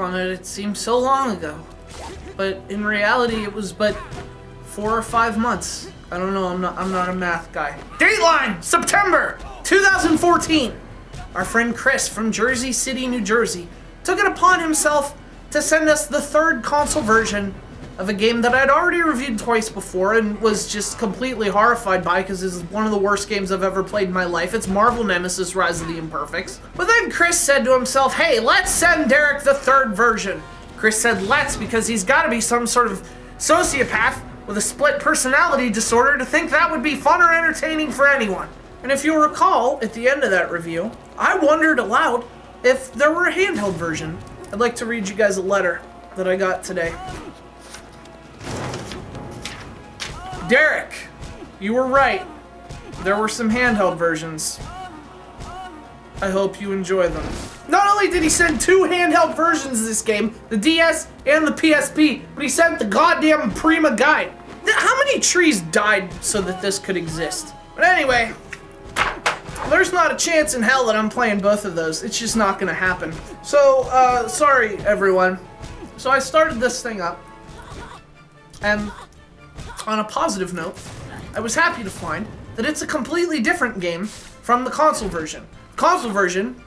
on it, it seems so long ago. But in reality, it was but 4 or 5 months. I don't know, I'm not a math guy. Dateline! September 2014! Our friend Chris from Jersey City, New Jersey, took it upon himself to send us the 3rd console version of a game that I'd already reviewed twice before and was just completely horrified by because this is one of the worst games I've ever played in my life. It's Marvel Nemesis, Rise of the Imperfects. But then Chris said to himself, hey, let's send Derek the 3rd version. Chris said let's because he's got to be some sort of sociopath with a split personality disorder to think that would be fun or entertaining for anyone. And if you'll recall, at the end of that review, I wondered aloud if there were a handheld version. I'd like to read you guys a letter that I got today. Derek, you were right. There were some handheld versions. I hope you enjoy them. Not only did he send 2 handheld versions of this game, the DS and the PSP, but he sent the goddamn Prima guide. How many trees died so that this could exist? But anyway, there's not a chance in hell that I'm playing both of those. It's just not gonna happen. So, sorry everyone. So I started this thing up, and on a positive note, I was happy to find that it's a completely different game from the console version. The console version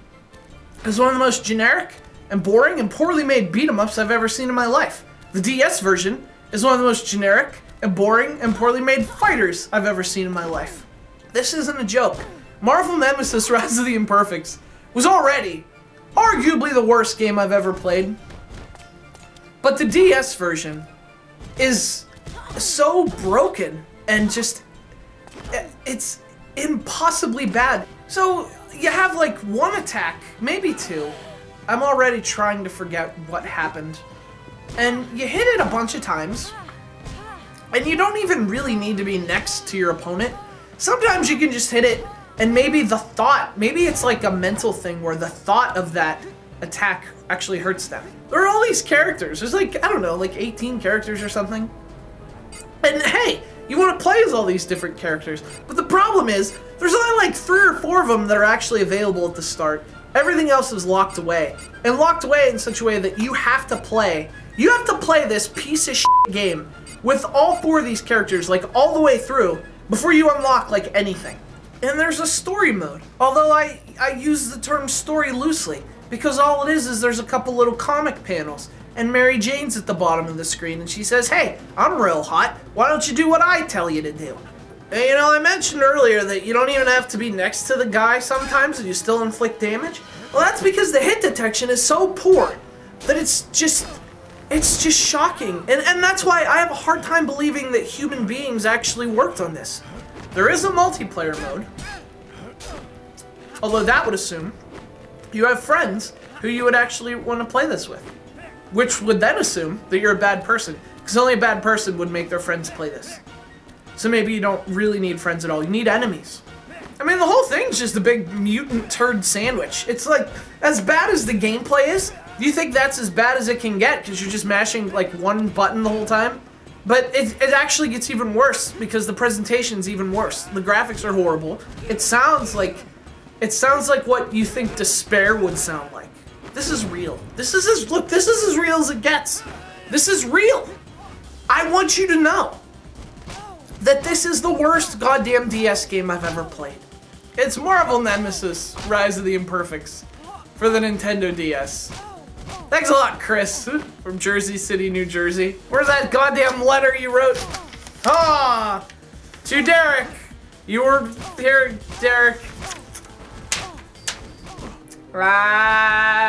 is one of the most generic and boring and poorly made beat-em-ups I've ever seen in my life. The DS version is one of the most generic and boring and poorly made fighters I've ever seen in my life. This isn't a joke. Marvel Nemesis Rise of the Imperfects was already arguably the worst game I've ever played. But the DS version is so broken and just, it's impossibly bad. So you have like 1 attack, maybe 2. I'm already trying to forget what happened. And you hit it a bunch of times, and you don't even really need to be next to your opponent. Sometimes you can just hit it, and maybe the thought, maybe it's like a mental thing where the thought of that attack actually hurts them. There are all these characters. There's like, I don't know, like 18 characters or something. And hey, you want to play as all these different characters, but the problem is, there's only like 3 or 4 of them that are actually available at the start. Everything else is locked away. And locked away in such a way that you have to play this piece of shit game with all 4 of these characters, like all the way through, before you unlock like anything. And there's a story mode, although I use the term story loosely, because all it is there's a couple little comic panels, and Mary Jane's at the bottom of the screen, and she says, hey, I'm real hot, why don't you do what I tell you to do? And you know, I mentioned earlier that you don't even have to be next to the guy sometimes and you still inflict damage. Well, that's because the hit detection is so poor that it's just shocking. And that's why I have a hard time believing that human beings actually worked on this. There is a multiplayer mode, although that would assume you have friends who you would actually want to play this with, which would then assume that you're a bad person, because only a bad person would make their friends play this. So maybe you don't really need friends at all, you need enemies. I mean, the whole thing's just a big mutant turd sandwich. It's like, as bad as the gameplay is, do you think that's as bad as it can get because you're just mashing like 1 button the whole time? But it actually gets even worse because the presentation's even worse. The graphics are horrible. It sounds like what you think despair would sound like. This is real. This is as real as it gets. This is real. I want you to know that this is the worst goddamn DS game I've ever played. It's Marvel Nemesis Rise of the Imperfects for the Nintendo DS. Thanks a lot, Chris, from Jersey City, New Jersey. Where's that goddamn letter you wrote? Ah, to Derek. You were here, Derek. Right.